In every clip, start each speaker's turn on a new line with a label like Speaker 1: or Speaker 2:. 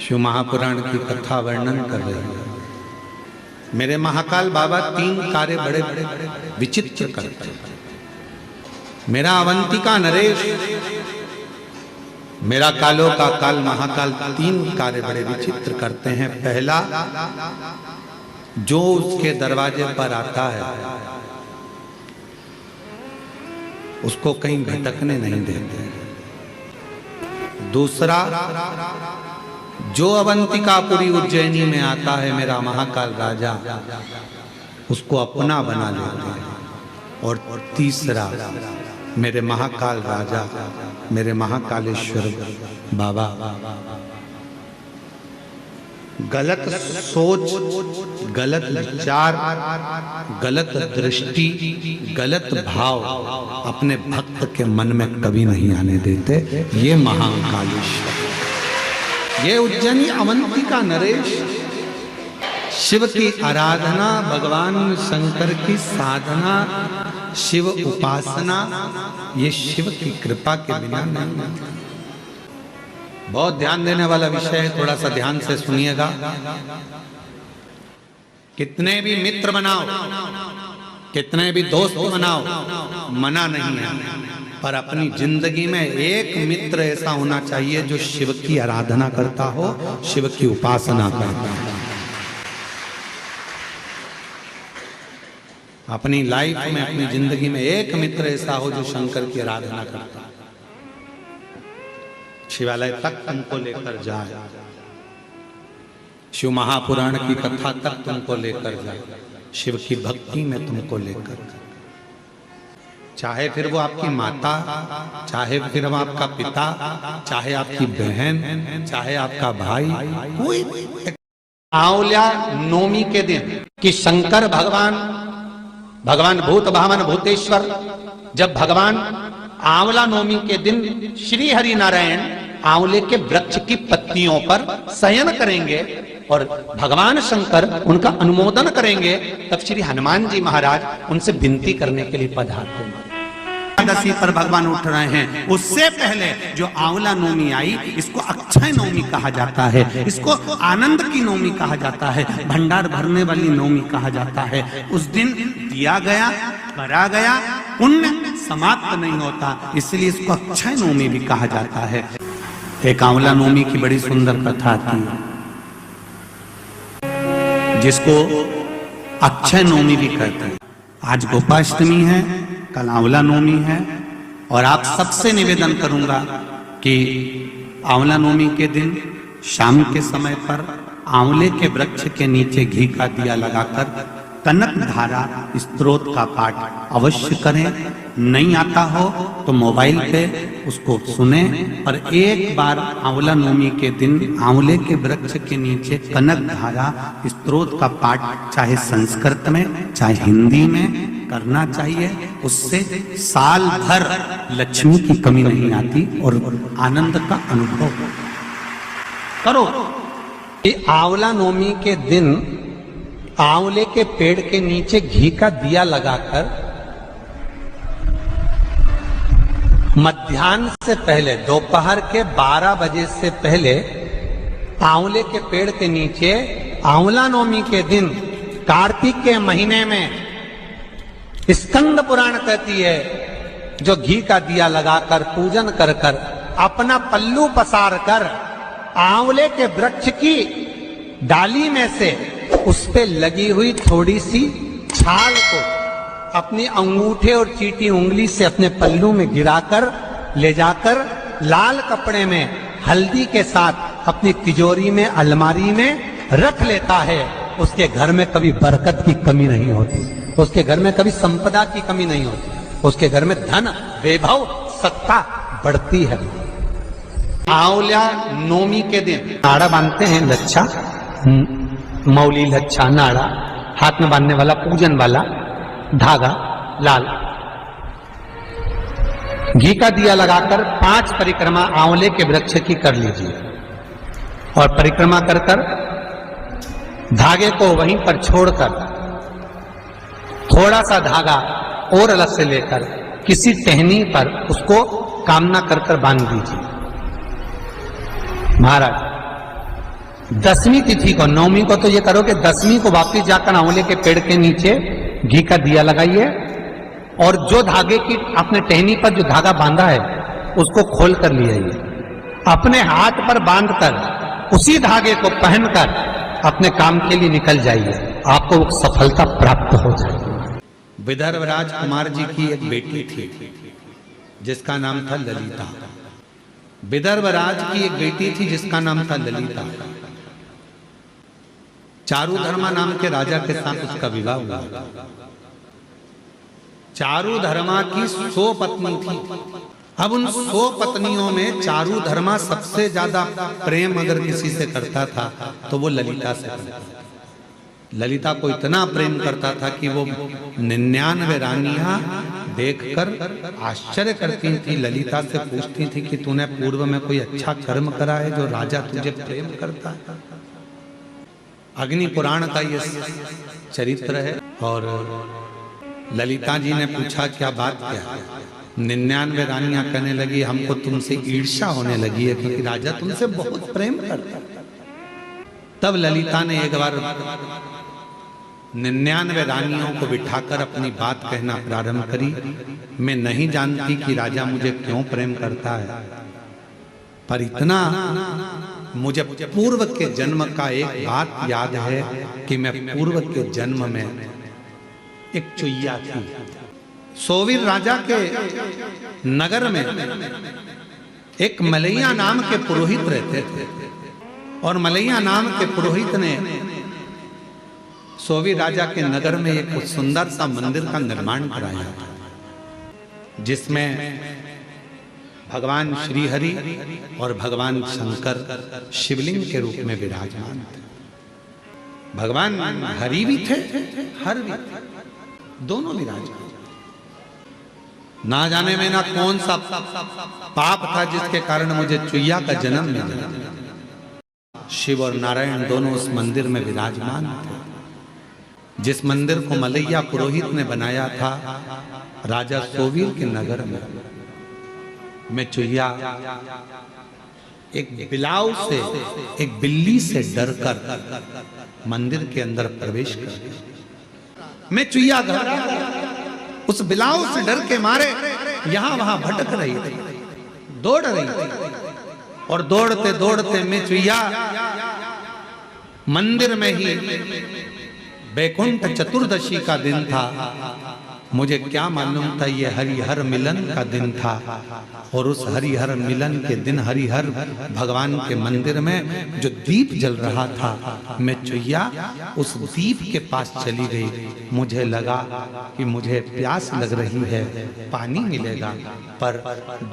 Speaker 1: शिव महापुराण की कथा वर्णन कर रहे हैं। मेरे महाकाल बाबा 3 कार्य बड़े बड़े विचित्र करते हैं। मेरा अवंतिका नरेश, मेरा कालो का काल महाकाल 3 कार्य बड़े विचित्र करते हैं। पहला, जो उसके दरवाजे पर आता है उसको कहीं भटकने नहीं देते। दूसरा, जो अवंतिकापुरी उज्जैनी में आता है मेरा महाकाल राजा, उसको अपना बना लेते हैं। और तीसरा, मेरे महाकाल राजा, मेरे महाकालेश्वर बाबा गलत सोच, गलत विचार, गलत दृष्टि, गलत भाव अपने भक्त के मन में कभी नहीं आने देते। ये महाकालेश्वर, ये उज्जैनी अवंतिका नरेश शिव की आराधना, भगवान शंकर की साधना, शिव उपासना, ये शिव की कृपा के बिना नहीं। बहुत ध्यान देने वाला विषय है, थोड़ा सा ध्यान से सुनिएगा। कितने भी मित्र बनाओ, कितने भी दोस्त बनाओ, मना नहीं है, पर अपनी जिंदगी में एक मित्र ऐसा होना चाहिए जो शिव की आराधना करता हो, शिव की उपासना करता हो। अपनी लाइफ में, अपनी जिंदगी में एक मित्र ऐसा हो जो शंकर की आराधना करता हो, शिवालय तक तुमको लेकर जाए, शिव महापुराण की कथा तक तुमको लेकर जाए, शिव की भक्ति में तुमको लेकर, चाहे फिर वो आपकी माता, चाहे फिर वो आपका पिता, चाहे आपकी बहन, चाहे आपका भाई, कोई। आंवल्या नवमी के दिन कि शंकर भगवान भूत भावन भूतेश्वर, जब भगवान आंवला नवमी के दिन श्री हरि नारायण आंवले के वृक्ष की पत्तियों पर शयन करेंगे और भगवान शंकर उनका अनुमोदन करेंगे, तब श्री हनुमान जी महाराज उनसे विनती करने के लिए पधारते हैं। एकादशी पर भगवान उठ रहे हैं, उससे पहले जो आंवला नवमी आई, इसको अक्षय नवमी कहा जाता है, इसको आनंद की नवमी कहा जाता है, भंडार भरने वाली नवमी कहा जाता है। उस दिन दिया गया, भरा गया, पुण्य समाप्त नहीं होता, इसलिए इसको अक्षय नवमी भी कहा जाता है। एक आंवला नवमी की बड़ी सुंदर कथा आती है, जिसको अक्षय नवमी भी कहते हैं। आज गोपाष्टमी है, कल आंवला नवमी है, और आप सबसे निवेदन करूंगा कि आंवला नवमी के दिन शाम के समय पर आंवले के वृक्ष के नीचे घी का दिया लगाकर कनक धारा स्तोत्र का पाठ अवश्य करें। नहीं आता हो तो मोबाइल पे उसको सुने, और एक बार आंवला नवमी के दिन आंवले के वृक्ष के नीचे कनक धारा स्तोत्र का पाठ चाहे संस्कृत में चाहे हिंदी में करना चाहिए। उससे साल भर लक्ष्मी की कमी नहीं आती और आनंद का अनुभव करो। आंवला नवमी के दिन आंवले के पेड़ के नीचे घी का दिया लगाकर मध्याह्न से पहले, दोपहर के 12 बजे से पहले आंवले के पेड़ के नीचे आंवला नवमी के दिन कार्तिक के महीने में स्कंद पुराण कहती है, जो घी का दिया लगाकर पूजन कर कर अपना पल्लू पसार कर आंवले के वृक्ष की डाली में से उस पे लगी हुई थोड़ी सी छाल को अपनी अंगूठे और चीटी उंगली से अपने पल्लू में गिराकर ले जाकर लाल कपड़े में हल्दी के साथ अपनी तिजोरी में, अलमारी में रख लेता है। उसके घर में कभी बरकत की कमी नहीं होती, उसके घर में कभी संपदा की कमी नहीं होती, उसके घर में धन, वैभव, सत्ता बढ़ती है। आंवला नवमी के दिन नाड़ा बांधते हैं, लच्छा, मौली, लच्छा, नाड़ा, हाथ में बांधने वाला, पूजन वाला धागा लाल, घी का दिया लगाकर 5 परिक्रमा आंवले के वृक्ष की कर लीजिए, और परिक्रमा कर कर धागे को वहीं पर छोड़कर थोड़ा सा धागा और अलग से लेकर किसी टहनी पर उसको कामना कर कर बांध दीजिए। महाराज 10वीं तिथि को, 9वीं को तो ये करो कि 10वीं को वापिस जाकर आंवले के पेड़ के नीचे घी का दिया लगाइए और जो धागे की आपने टहनी पर जो धागा बांधा है उसको खोल कर ले आइए, अपने हाथ पर बांधकर उसी धागे को पहनकर अपने काम के लिए निकल जाइए, आपको सफलता प्राप्त हो जाएगी। विदर्भ राजकुमार जी की एक बेटी थी जिसका नाम था ललिता। विदर्भ राज की एक बेटी थी जिसका नाम था ललिता। चारुधर्मा नाम के राजा के साथ उसका विवाह हुआ। चारुधर्मा की 100 पत्नी थी। अब उन 100 पत्नियों में चारुधर्मा सबसे ज्यादा प्रेम अगर किसी से करता था तो वो ललिता से करता था। ललिता को इतना प्रेम करता था कि वो 99 रानियां देखकर आश्चर्य करती थी, ललिता से पूछती थी कि तूने पूर्व में कोई अच्छा कर्म करा है जो राजा तुझे प्रेम करता है। अग्नि पुराण का ये चरित्र है। और ललिता जी ने पूछा क्या बात क्या है? 99 रानियां कहने लगी हमको तुमसे ईर्ष्या होने लगी है क्योंकि राजा तुमसे बहुत प्रेम करता है। तब ललिता ने एक बार 99 रानियों को बिठाकर अपनी बात कहना प्रारंभ करी। मैं नहीं जानती कि राजा मुझे क्यों प्रेम करता है, पर इतना मुझे पूर्व के जन्म का एक बात याद है कि मैं पूर्व के जन्म में एक चुईया थी। सोवीर राजा के नगर में एक मलैया नाम के पुरोहित रहते थे और मलैया नाम के पुरोहित ने सोवीर राजा के नगर में एक सुंदर सा मंदिर का निर्माण कराया था जिसमें भगवान श्री हरि और भगवान शंकर शिवलिंग के रूप में विराजमान थे। भगवान हरि भी थे, हर भी थे, दोनों विराजमान। ना जाने में ना कौन सा पाप था जिसके कारण मुझे चुईया का जन्म मिला। शिव और नारायण दोनों उस मंदिर में विराजमान थे जिस मंदिर को मलैया पुरोहित ने बनाया था राजा सोवीर के नगर में। मैं चुईया एक बिलाव से, एक बिल्ली से डरकर मंदिर के अंदर प्रवेश कर गया। मैं चुईया उस बिलाव से डर के मारे यहां वहां भटक रही थी, दौड़ रही थी और दौड़ते दौड़ते मैं चुईया मंदिर में ही बैकुंठ चतुर्दशी का दिन था। मुझे क्या मालूम था ये हरिहर मिलन का दिन था और उस हरिहर मिलन के दिन हरिहर भगवान के मंदिर में जो दीप जल रहा था, मैं चुईया उस दीप के पास चली गई। मुझे लगा कि मुझे प्यास लग रही है, पानी मिलेगा, पर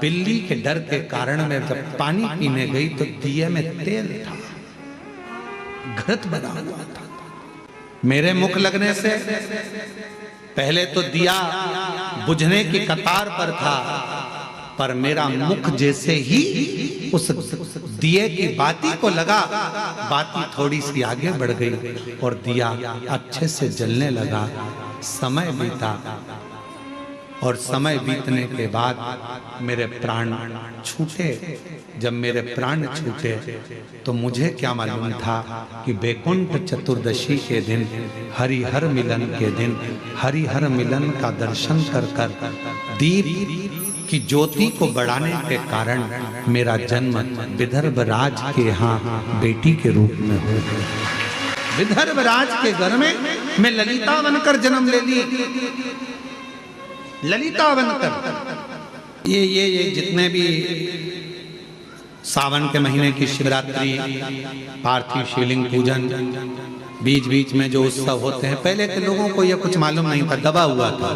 Speaker 1: बिल्ली के डर के कारण मैं जब पानी पीने गई तो दिए में तेल था, घृत बना हुआ था। मेरे मुख लगने से पहले तो दिया बुझने की कतार पर था, पर मेरा मुख जैसे ही उस दिए की बाती को लगा, बाती थोड़ी सी आगे बढ़ गई और दिया अच्छे से जलने लगा। समय बीता और समय बीतने के बाद मेरे प्राण छूटे। जब मेरे प्राण छूटे तो मुझे क्या मालूम था कि बैकुंठ चतुर्दशी के दिन, हरिहर मिलन के दिन, हरिहर मिलन का दर्शन कर कर दीप की ज्योति को बढ़ाने के कारण मेरा जन्म विदर्भ राज के यहाँ बेटी के रूप में हो गया। विदर्भ राज के घर में मैं ललिता बनकर जन्म ले ली। ललिता बनकर ये जितने भी सावन के महीने की शिवरात्रि, पार्थिव शिवलिंग पूजन, बीच बीच में जो उत्सव होते हैं, पहले के लोगों को ये कुछ मालूम नहीं था, दबा हुआ था।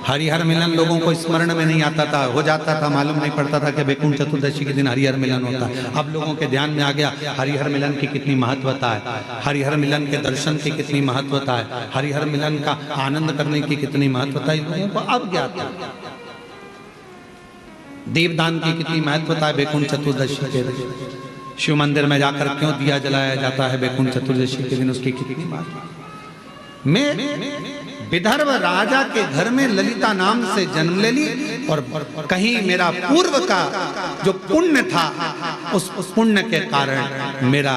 Speaker 1: हरिहर मिलन लोगों को स्मरण में नहीं आता था, हो जाता था, मालूम नहीं पड़ता था कि बैकुंठ चतुर्दशी के दिन हरिहर मिलन होता है। अब लोगों के ध्यान में आ गया हरिहर मिलन की कितनी महत्वता है, हरिहर मिलन के दर्शन की कितनी महत्वता है, हरिहर मिलन का आनंद करने की कितनी महत्वता है, लोगों को अब ज्ञात है। दीपदान की कितनी महत्वता है बैकुंठ चतुर्दशी के दिन, शिव मंदिर में जाकर क्यों दिया जलाया जाता है बैकुंठ चतुर्दशी के दिन, उसकी कितनी बात। मैं विदर्भ राजा के घर में ललिता नाम से जन्म ले ली और कहीं मेरा पूर्व का जो पुण्य था उस पुण्य के कारण मेरा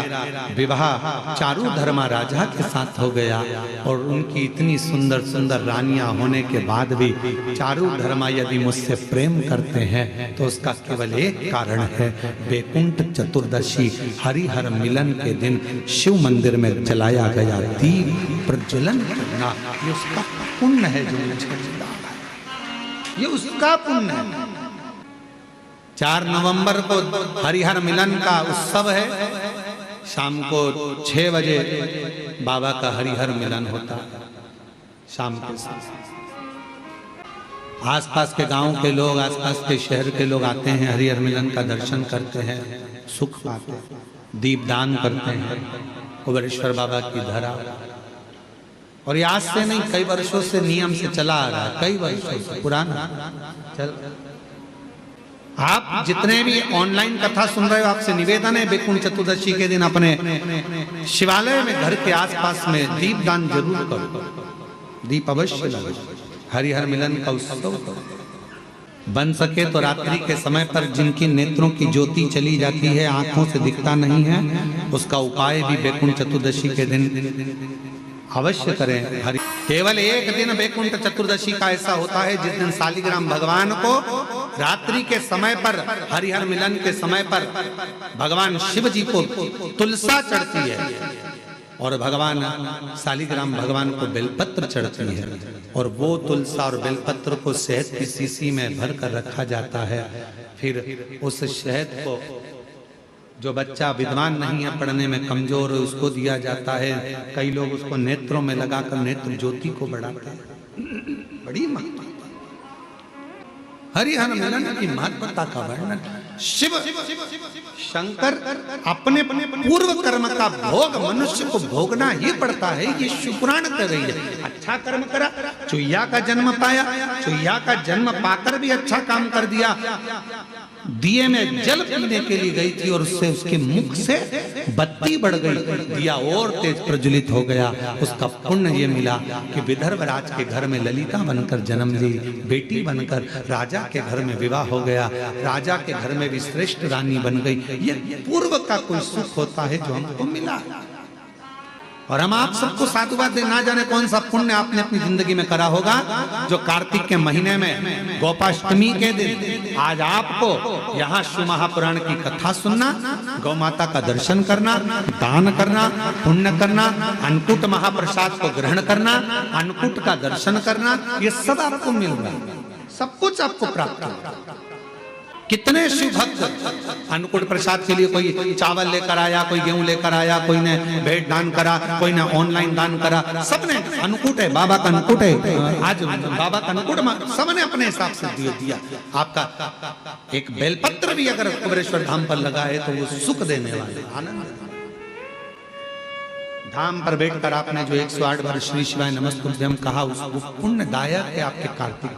Speaker 1: विवाह चारुधर्मा राजा के साथ हो गया और उनकी इतनी सुंदर सुंदर रानियां होने के बाद भी चारुधर्मा यदि मुझसे प्रेम करते हैं तो उसका केवल एक कारण है, बैकुंठ चतुर्दशी हरिहर मिलन के दिन शिव मंदिर में जलाया गया दीप प्रज्वलन करना, ये उसका पुण्य है जो मुझे मिला है, ये उसका पुण्य है। 4 नवंबर को हरिहर मिलन का उत्सव है, शाम को 6 बजे बाबा का हरिहर मिलन होता है। शाम के आसपास के गांव के लोग, आसपास के शहर के लोग आते हैं, हरिहर मिलन का दर्शन करते हैं, सुख पाते हैं, दीपदान करते हैं कुबेरेश्वर बाबा की धरा। और ये आज से नहीं, कई वर्षों से नियम से चला आ रहा है, कई वर्षों से पुराना चल। आप जितने भी ऑनलाइन कथा सुन रहे हो, आपसे निवेदन है बैकुंठ चतुर्दशी के दिन अपने शिवालय में घर के आसपास में दीपदान जरूर करो, दीप अवश्य लगाओ, हरिहर मिलन का उत्सव करो। बन सके तो रात्रि के समय पर जिनकी नेत्रों की ज्योति चली जाती है, आंखों से दिखता नहीं है, उसका उपाय भी बैकुंठ चतुर्दशी के दिन अवश्य करें। केवल एक दिन बैकुंठ चतुर्दशी का ऐसा होता है जिस दिन शालिग्राम भगवान को रात्रि के समय पर, हरिहर मिलन के समय पर भगवान शिव जी को तुलसा चढ़ती है और भगवान शालिग्राम भगवान को बेलपत्र चढ़ती है और वो तुलसा और बेलपत्र को शहद की शीशी में भर कर रखा जाता है। फिर उस शहद को जो बच्चा विद्वान नहीं है, पढ़ने में कमजोर, उसको दिया जाता है। कई लोग उसको नेत्रों में लगाकर नेत्र ज्योति को बढ़ाते हैं। बड़ी महत्ता हरिहर मिलन की महत्वता का वर्णन। शिव शंकर अपने पूर्व कर्म का भोग मनुष्य को भोगना ही पड़ता है, ये शिवपुराण कह रही है। अच्छा कर्म करा, चुईया का जन्म पाया, चुईया का जन्म पाकर भी अच्छा काम कर दिया। दिए में जल पीने के लिए गई थी और उससे उसके मुख से बत्ती बढ़ गई, दिया और तेज प्रज्वलित हो गया। उसका पुण्य ये मिला कि विदर्भ राज के घर में ललिता बनकर जन्म ली, बेटी बनकर राजा के घर में विवाह हो गया, राजा के घर में भी श्रेष्ठ रानी बन गई। ये पूर्व का कोई सुख होता है जो हमको मिला। और हम आप सबको साधुवाद दे, ना जाने कौन सा पुण्य आपने अपनी जिंदगी में करा होगा जो कार्तिक के महीने में गोपाष्टमी के दिन आज आपको यहाँ शिव महापुराण की कथा सुनना, गौ माता का दर्शन करना, दान करना, पुण्य करना, अन्नकूट महाप्रसाद को ग्रहण करना, अन्नकूट का दर्शन करना, ये सब आपको मिल रहा है, सब कुछ आपको प्राप्त होगा। कितने शिव भक्त अन्नकूट प्रसाद के लिए कोई चावल लेकर आया, कोई गेहूं लेकर आया, कोई ने भेंट दान करा, कोई ने ऑनलाइन दान करा, सबने अन्नकूट है, बाबा का अन्नकूट है, आज बाबा का अन्नकूट सबने अपने हिसाब से दे दिया। आपका एक बेलपत्र भी अगर कुबेरेश्वर धाम पर लगा है तो वो सुख देने वाले आनंद। धाम पर बैठकर आपने जो 108 बार श्री शिवाय नमस्तुभ्यम कहा, उसको पुण्यदायक है आपके कार्तिक।